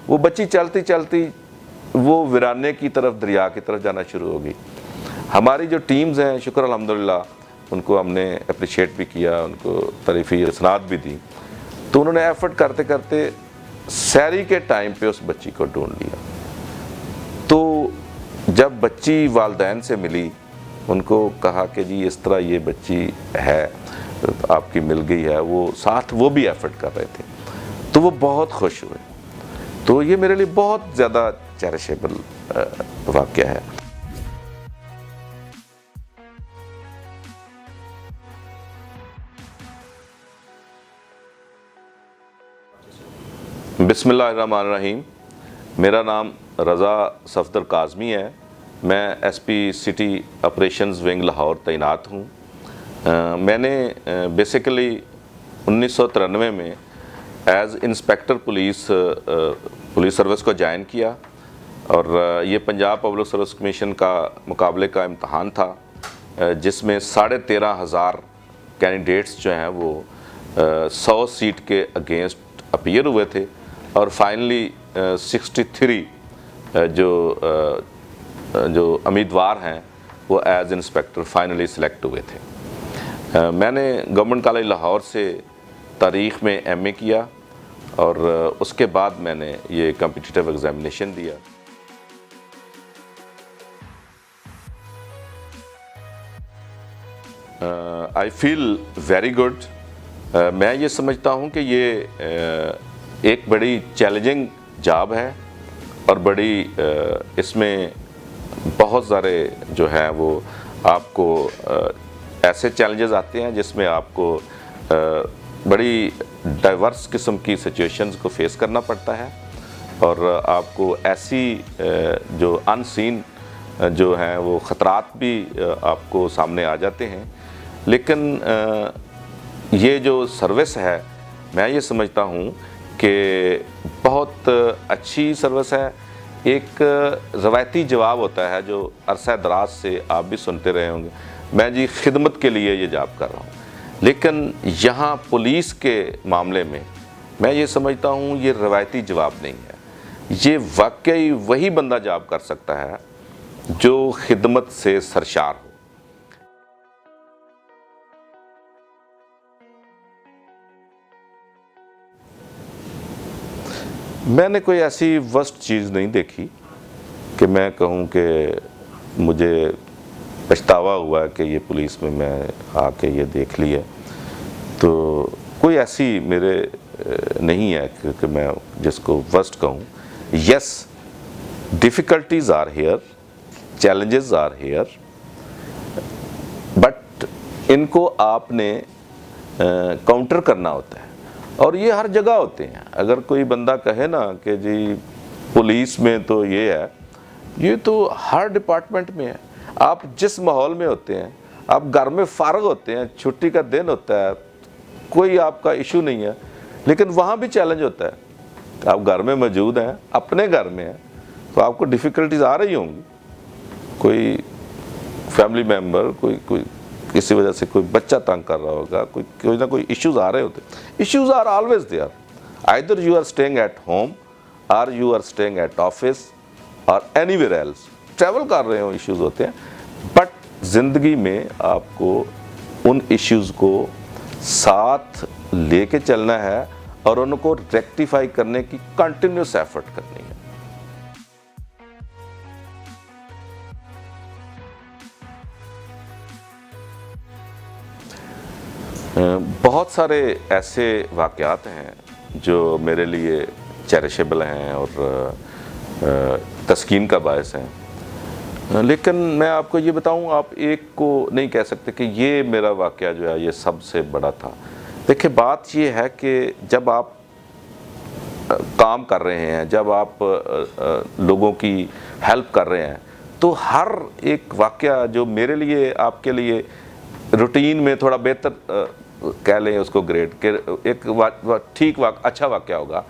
وہ بچی چلتی چلتی وہ ویرانے کی طرف، دریا کی طرف جانا شروع ہو گئی۔ ہماری جو ٹیمز ہیں شکر الحمدللہ ان کو ہم نے اپریشیٹ بھی کیا، ان کو تعریفی اسناد بھی دی، تو انہوں نے ایفرٹ کرتے کرتے سحری کے ٹائم پہ اس بچی کو ڈھونڈ لیا۔ تو جب بچی والدین سے ملی، ان کو کہا کہ جی اس طرح یہ بچی ہے آپ کی مل گئی ہے، وہ ساتھ وہ بھی ایفرٹ کر رہے تھے، تو وہ بہت خوش ہوئے۔ تو یہ میرے لیے بہت زیادہ چیریشیبل واقعہ ہے۔ بسم اللہ الرحمن الرحیم۔ میرا نام رضا صفدر کاظمی ہے، میں S P city operations wing Lahore تعینات ہوں۔ میں نے بیسیکلی 1993 میں ایز انسپیکٹر پولیس سروس کو جوائن کیا، اور یہ پنجاب پبلک سروس کمیشن کا مقابلے کا امتحان تھا، جس میں 13,500 کینڈیڈیٹس جو ہیں وہ 100 سیٹ کے اگینسٹ اپیئر ہوئے تھے، اور فائنلی 63 جو امیدوار ہیں وہ ایز انسپیکٹر فائنلی سلیکٹ ہوئے تھے۔ میں نے گورنمنٹ کالج لاہور سے تاریخ میں ایم اے کیا، اور اس کے بعد میں نے یہ کمپٹیٹیو ایگزامینیشن دیا۔ آئی فیل ویری گڈ۔ میں یہ سمجھتا ہوں کہ یہ ایک بڑی چیلنجنگ جاب ہے، اور بڑی اس میں بہت سارے جو ہیں وہ آپ کو ایسے چیلنجز آتے ہیں جس میں آپ کو بڑی ڈائیورس قسم کی سچویشنز کو فیس کرنا پڑتا ہے، اور آپ کو ایسی جو ان سین جو ہیں وہ خطرات بھی آپ کو سامنے آ جاتے ہیں۔ لیکن یہ جو سروس ہے، میں یہ سمجھتا ہوں کہ بہت اچھی سروس ہے۔ ایک روایتی جواب ہوتا ہے جو عرصہ دراز سے آپ بھی سنتے رہے ہوں گے، میں جی خدمت کے لیے یہ جاب کر رہا ہوں، لیکن یہاں پولیس کے معاملے میں یہ سمجھتا ہوں یہ روایتی جواب نہیں ہے۔ یہ واقعی وہی بندہ جاب کر سکتا ہے جو خدمت سے سرشار ہو۔ میں نے کوئی ایسی ورسٹ چیز نہیں دیکھی کہ میں کہوں کہ مجھے پچھتاوا ہوا کہ یہ پولیس میں آ کے یہ دیکھ لیا، تو کوئی ایسی میرے نہیں ہے کہ میں جس کو ورسٹ کہوں۔ Yes, difficulties are here, challenges are here, but ان کو آپ نے کاؤنٹر کرنا ہوتا ہے، اور یہ ہر جگہ ہوتے ہیں۔ اگر کوئی بندہ کہے نا کہ جی پولیس میں تو یہ ہے، یہ تو ہر ڈپارٹمنٹ میں ہے۔ آپ جس ماحول میں ہوتے ہیں، آپ گھر میں فارغ ہوتے ہیں، چھٹی کا دن ہوتا ہے، کوئی آپ کا ایشو نہیں ہے، لیکن وہاں بھی چیلنج ہوتا ہے۔ آپ گھر میں موجود ہیں، اپنے گھر میں ہیں، تو آپ کو ڈیفیکلٹیز آ رہی ہوں گی۔ کوئی فیملی ممبر، کوئی کسی وجہ سے کوئی بچہ تنگ کر رہا ہوگا، کوئی نہ کوئی ایشوز آ رہے ہوتے۔ Issues are always there, either you are staying at home or you are staying at office or anywhere else, travel کر رہے ہوں، ایشوز ہوتے ہیں۔ بٹ زندگی میں آپ کو ان ایشوز کو ساتھ لے کے چلنا ہے، اور ان کو ریکٹیفائی کرنے کی کنٹینیوس ایفرٹ کرنی ہے۔ بہت سارے ایسے واقعات ہیں جو میرے لیے چیریشیبل ہیں اور تسکین کا باعث ہیں، لیکن میں آپ کو یہ بتاؤں، آپ ایک کو نہیں کہہ سکتے کہ یہ میرا واقعہ جو ہے یہ سب سے بڑا تھا۔ دیکھیں، بات یہ ہے کہ جب آپ کام کر رہے ہیں، جب آپ لوگوں کی ہیلپ کر رہے ہیں، تو ہر ایک واقعہ جو میرے لیے آپ کے لیے روٹین میں تھوڑا بہتر کہہ لیں اس کو گریڈ کہ ایک ٹھیک اچھا واقعہ ہوگا،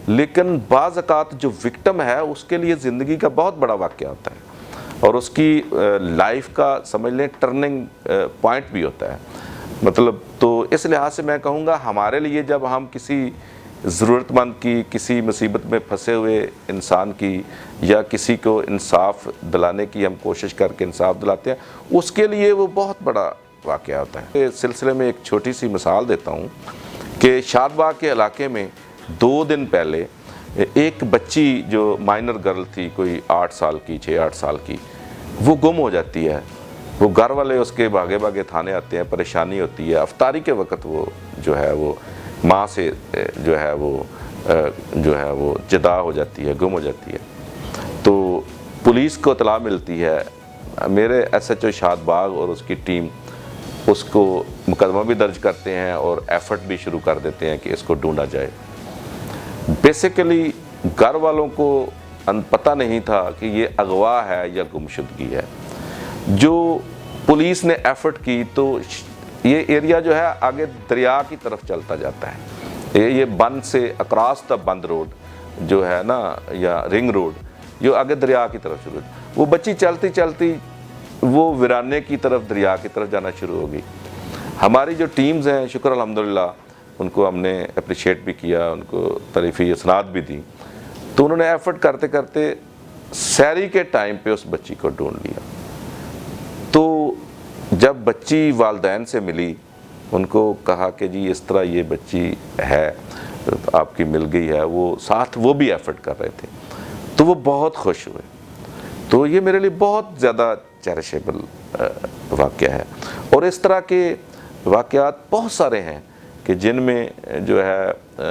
لیکن بعض اوقات جو وکٹم ہے اس کے لیے زندگی کا بہت بڑا واقعہ ہوتا ہے، اور اس کی لائف کا سمجھ لیں ٹرننگ پوائنٹ بھی ہوتا ہے۔ مطلب تو اس لحاظ سے میں کہوں گا ہمارے لیے جب ہم کسی ضرورت مند کی، کسی مصیبت میں پھنسے ہوئے انسان کی یا کسی کو انصاف دلانے کی ہم کوشش کر کے انصاف دلاتے ہیں، اس کے لیے وہ بہت بڑا واقعہ ہوتا ہے۔ اس سلسلے میں ایک چھوٹی سی مثال دیتا ہوں کہ شاد باغ کے علاقے میں 2 دن پہلے ایک بچی جو مائنر گرل تھی، کوئی 8 سال کی، 6-8 سال کی، وہ گم ہو جاتی ہے۔ وہ گھر والے اس کے بھاگے بھاگے تھانے آتے ہیں، پریشانی ہوتی ہے۔ افطاری کے وقت وہ جو ہے وہ ماں سے جو ہے وہ جدا ہو جاتی ہے، گم ہو جاتی ہے۔ تو پولیس کو اطلاع ملتی ہے، میرے ایس ایچ او شاد باغ اور اس کی ٹیم اس کو مقدمہ بھی درج کرتے ہیں اور ایفرٹ بھی شروع کر دیتے ہیں کہ اس کو ڈھونڈا جائے۔ بیسیکلی گھر والوں کو پتہ نہیں تھا کہ یہ اغوا ہے یا گمشدگی ہے۔ جو پولیس نے ایفرٹ کی تو یہ ایریا جو ہے آگے دریا کی طرف چلتا جاتا ہے۔ یہ بند سے اکراس دا بند روڈ جو ہے نا، یا رنگ روڈ، جو آگے دریا کی طرف شروع ہے۔ وہ بچی چلتی چلتی وہ ویرانے کی طرف، دریا کی طرف جانا شروع ہو گئی۔ ہماری جو ٹیمز ہیں، شکر الحمدللہ، ان کو ہم نے اپریشیٹ بھی کیا، ان کو تعریفی اسناد بھی دی، تو انہوں نے ایفرٹ کرتے کرتے سحری کے ٹائم پہ اس بچی کو ڈھونڈ لیا۔ تو جب بچی والدین سے ملی، ان کو کہا کہ جی اس طرح یہ بچی ہے، آپ کی مل گئی ہے، وہ ساتھ وہ بھی ایفرٹ کر رہے تھے، تو وہ بہت خوش ہوئے۔ تو یہ میرے لیے بہت زیادہ چیریشیبل واقعہ ہے، اور اس طرح کے واقعات بہت سارے ہیں کہ جن میں جو ہے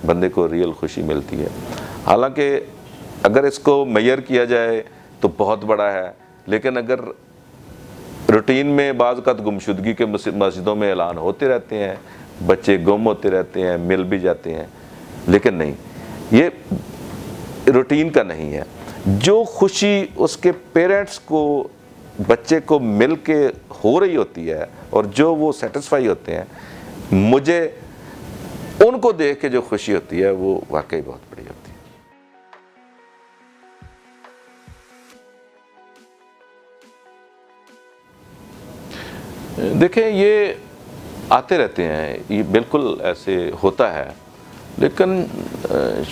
بندے کو ریئل خوشی ملتی ہے۔ حالانکہ اگر اس کو میئر کیا جائے تو بہت بڑا ہے، لیکن اگر روٹین میں بعض اوقات گمشدگی کے مسجدوں میں اعلان ہوتے رہتے ہیں، بچے گم ہوتے رہتے ہیں، مل بھی جاتے ہیں، لیکن نہیں، یہ روٹین کا نہیں ہے۔ جو خوشی اس کے پیرنٹس کو بچے کو مل کے ہو رہی ہوتی ہے اور جو وہ سیٹسفائی ہوتے ہیں، مجھے ان کو دیکھ کے جو خوشی ہوتی ہے وہ واقعی بہت بڑی ہوتی ہے۔ دیکھیں، یہ آتے رہتے ہیں، یہ بالکل ایسے ہوتا ہے، لیکن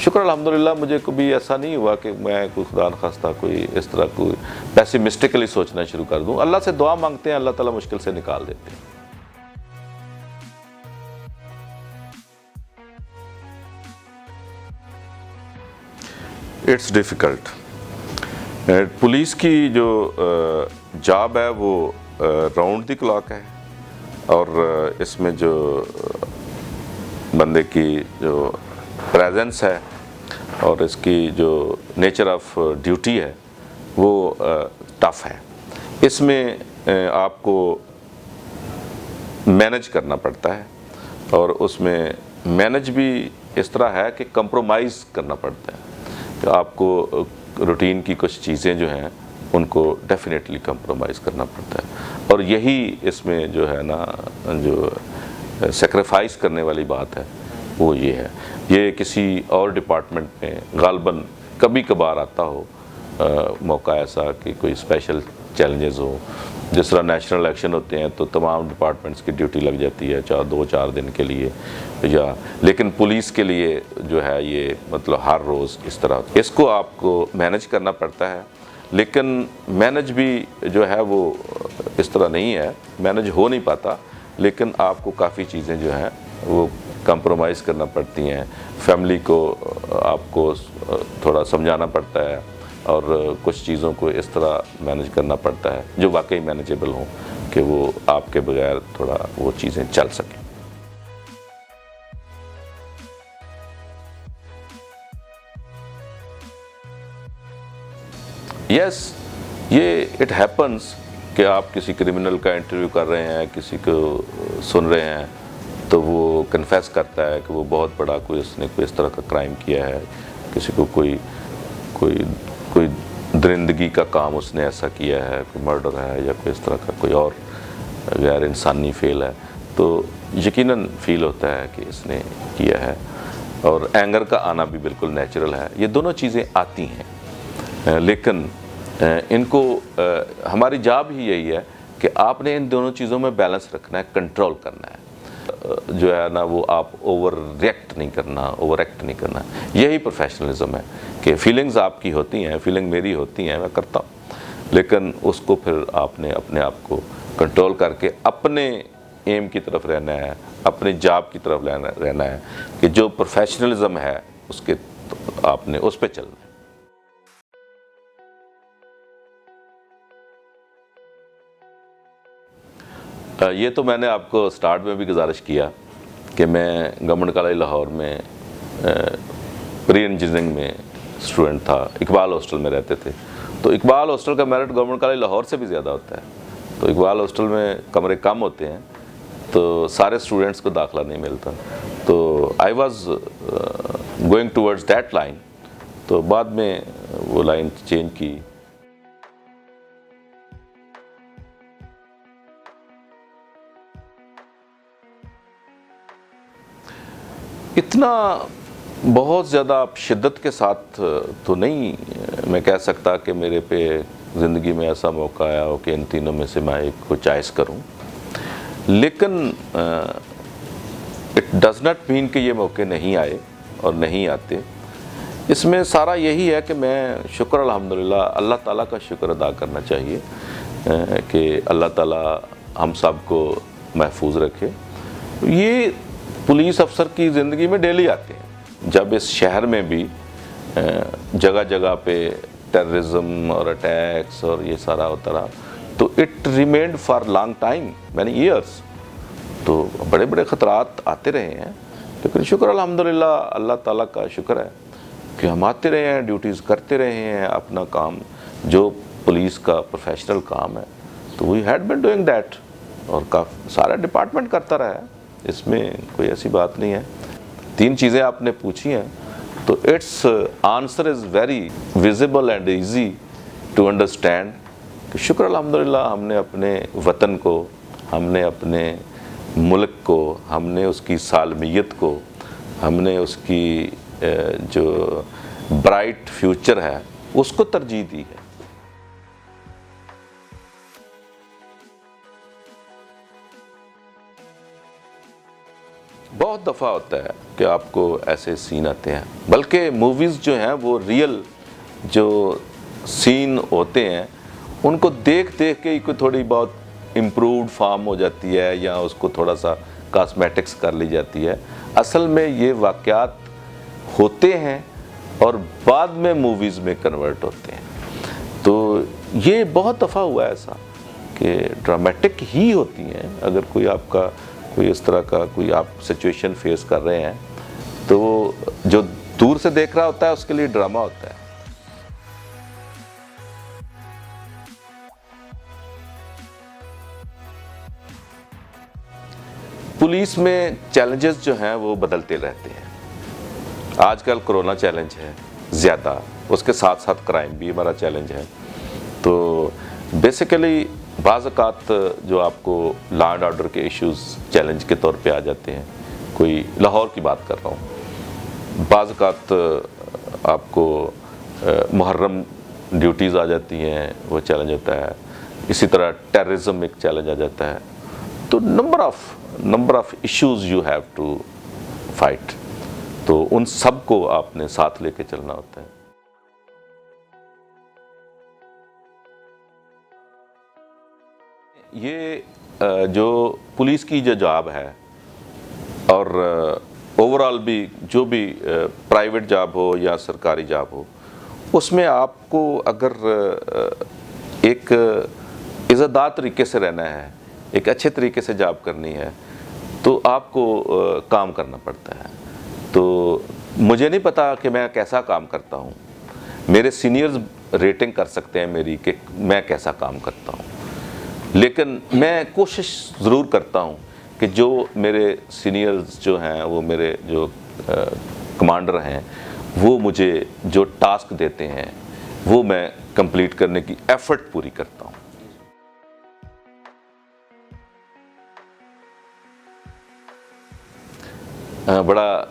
شکر الحمدللہ مجھے کبھی ایسا نہیں ہوا کہ میں کوئی خدا نخواستہ کوئی اس طرح کوئی پیسیمسٹکلی سوچنا شروع کر دوں۔ اللہ سے دعا مانگتے ہیں، اللہ تعالیٰ مشکل سے نکال دیتے ہیں۔ It's difficult. پولیس کی جو جاب ہے وہ راؤنڈ دی کلاک ہے، اور اس میں جو بندے کی جو پریزنس ہے اور اس کی جو نیچر آف ڈیوٹی ہے وہ ٹف ہے۔ اس میں آپ کو مینج کرنا پڑتا ہے، اور اس میں مینج بھی اس طرح ہے کہ کمپرومائز کرنا پڑتا ہے، کہ آپ کو روٹین کی کچھ چیزیں جو ہیں ان کو ڈیفینیٹلی کمپرومائز کرنا پڑتا ہے، اور یہی اس میں جو ہے نا، جو سیکریفائز کرنے والی بات ہے وہ یہ ہے۔ یہ کسی اور ڈپارٹمنٹ میں غالباً کبھی کبھار آتا ہو موقع ایسا کہ کوئی اسپیشل چیلنجز ہو، جس طرح نیشنل الیکشن ہوتے ہیں تو تمام ڈپارٹمنٹس کی ڈیوٹی لگ جاتی ہے 2-4 دن کے لیے، یا لیکن پولیس کے لیے جو ہے یہ مطلب ہر روز اس طرح، اس کو آپ کو مینج کرنا پڑتا ہے۔ لیکن مینج بھی جو ہے وہ اس طرح نہیں ہے، مینج ہو نہیں پاتا، لیکن آپ کو کافی چیزیں جو ہیں وہ کمپرومائز کرنا پڑتی ہیں۔ فیملی کو آپ کو تھوڑا سمجھانا پڑتا ہے، اور کچھ چیزوں کو اس طرح مینج کرنا پڑتا ہے جو واقعی مینیجیبل ہوں، کہ وہ آپ کے بغیر تھوڑا وہ چیزیں چل سکیں۔ یس، یہ اٹ ہیپنس کہ آپ کسی کرمنل کا انٹرویو کر رہے ہیں، کسی کو سن رہے ہیں، تو وہ کنفیس کرتا ہے کہ وہ بہت بڑا اس نے کوئی اس طرح کا کرائم کیا ہے، کسی کو کوئی درندگی کا کام اس نے ایسا کیا ہے، کوئی مرڈر ہے یا کوئی اس طرح کا کوئی اور غیر انسانی فعل ہے، تو یقیناً فیل ہوتا ہے کہ اس نے کیا ہے، اور اینگر کا آنا بھی بالکل نیچرل ہے۔ یہ دونوں چیزیں آتی ہیں، لیکن ان کو ہماری جاب ہی یہی ہے کہ آپ نے ان دونوں چیزوں میں بیلنس رکھنا ہے، کنٹرول کرنا ہے۔ جو ہے نا وہ آپ اوور ایکٹ نہیں کرنا. یہی پروفیشنلزم ہے کہ فیلنگز آپ کی ہوتی ہیں, فیلنگ میری ہوتی ہیں, میں کرتا ہوں, لیکن اس کو پھر آپ نے اپنے آپ کو کنٹرول کر کے اپنے ایم کی طرف رہنا ہے, اپنے جاب کی طرف رہنا ہے کہ جو پروفیشنلزم ہے اس کے آپ نے اس پہ چلنا ہے. یہ تو میں نے آپ کو سٹارٹ میں بھی گزارش کیا کہ میں گورنمنٹ کالج لاہور میں پری انجینئرنگ میں اسٹوڈنٹ تھا, اقبال ہاسٹل میں رہتے تھے. تو اقبال ہاسٹل کا میرٹ گورنمنٹ کالج لاہور سے بھی زیادہ ہوتا ہے. تو اقبال ہاسٹل میں کمرے کم ہوتے ہیں تو سارے اسٹوڈنٹس کو داخلہ نہیں ملتا. تو I was going towards that line. تو بعد میں وہ لائن چینج کی. اتنا بہت زیادہ آپ شدت کے ساتھ تو نہیں میں کہہ سکتا کہ میرے پہ زندگی میں ایسا موقع آیا ہو کہ ان تینوں میں سے میں ایک کو چوائس کروں, لیکن اٹ ڈز ناٹ مین کہ یہ موقع نہیں آئے اور نہیں آتے. اس میں سارا یہی ہے کہ میں شکر الحمدللہ اللہ تعالیٰ کا شکر ادا کرنا چاہیے کہ اللہ تعالیٰ ہم سب کو محفوظ رکھے. یہ پولیس افسر کی زندگی میں ڈیلی آتے ہیں. جب اس شہر میں بھی جگہ جگہ پہ ٹیررزم اور اٹیکس اور یہ سارا ہوتا رہا تو it remained for long time, many years. تو بڑے بڑے خطرات آتے رہے ہیں, لیکن شکر الحمدللہ اللہ تعالیٰ کا شکر ہے کہ ہم آتے رہے ہیں, ڈیوٹیز کرتے رہے ہیں, اپنا کام جو پولیس کا پروفیشنل کام ہے تو we had been doing that, اور سارا ڈپارٹمنٹ کرتا رہا ہے. اس میں کوئی ایسی بات نہیں ہے. 3 چیزیں آپ نے پوچھی ہیں تو it's answer is very visible and easy to understand کہ شکر الحمدللہ ہم نے اپنے وطن کو, ہم نے اپنے ملک کو, ہم نے اس کی سالمیت کو, ہم نے اس کی جو برائٹ فیوچر ہے اس کو ترجیح دی ہے. بہت دفعہ ہوتا ہے کہ آپ کو ایسے سین آتے ہیں, بلکہ موویز جو ہیں وہ ریئل جو سین ہوتے ہیں ان کو دیکھ کے کوئی تھوڑی بہت امپرووڈ فارم ہو جاتی ہے یا اس کو تھوڑا سا کاسمیٹکس کر لی جاتی ہے. اصل میں یہ واقعات ہوتے ہیں اور بعد میں موویز میں کنورٹ ہوتے ہیں. تو یہ بہت دفعہ ہوا ہے ایسا کہ ڈرامیٹک ہی ہوتی ہیں. اگر کوئی آپ کا کوئی اس طرح کا کوئی آپ سچویشن فیس کر رہے ہیں تو جو دور سے دیکھ رہا ہوتا ہے اس کے لیے ڈرامہ ہوتا ہے. پولیس میں چیلنجز جو ہیں وہ بدلتے رہتے ہیں. آج کل کرونا چیلنج ہے زیادہ, اس کے ساتھ ساتھ کرائم بھی ہمارا چیلنج ہے. تو بیسیکلی بعض اوقات جو آپ کو لا اینڈ آرڈر کے ایشوز چیلنج کے طور پہ آ جاتے ہیں, کوئی لاہور کی بات کر رہا ہوں, بعض اوقات آپ کو محرم ڈیوٹیز آ جاتی ہیں, وہ چیلنج ہوتا ہے. اسی طرح ٹیررزم ایک چیلنج آ جاتا ہے. تو number of issues you have to fight. تو ان سب کو آپ نے ساتھ لے کے چلنا ہوتا ہے. یہ جو پولیس کی جو جاب ہے اور اوور آل بھی جو بھی پرائیویٹ جاب ہو یا سرکاری جاب ہو, اس میں آپ کو اگر ایک عزت دار طریقے سے رہنا ہے, ایک اچھے طریقے سے جاب کرنی ہے تو آپ کو کام کرنا پڑتا ہے. تو مجھے نہیں پتا کہ میں کیسا کام کرتا ہوں, میرے سینئرز ریٹنگ کر سکتے ہیں میری کہ میں کیسا کام کرتا ہوں, لیکن میں کوشش ضرور کرتا ہوں کہ جو میرے سینئرز جو ہیں, وہ میرے جو کمانڈر ہیں, وہ مجھے جو ٹاسک دیتے ہیں وہ میں کمپلیٹ کرنے کی ایفرٹ پوری کرتا ہوں. بڑا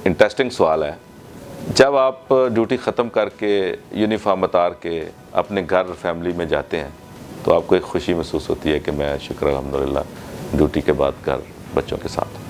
انٹرسٹنگ سوال ہے. جب آپ ڈیوٹی ختم کر کے یونیفارم اتار کے اپنے گھر فیملی میں جاتے ہیں تو آپ کو ایک خوشی محسوس ہوتی ہے کہ میں شکر الحمدللہ ڈیوٹی کے بعد گھر بچوں کے ساتھ.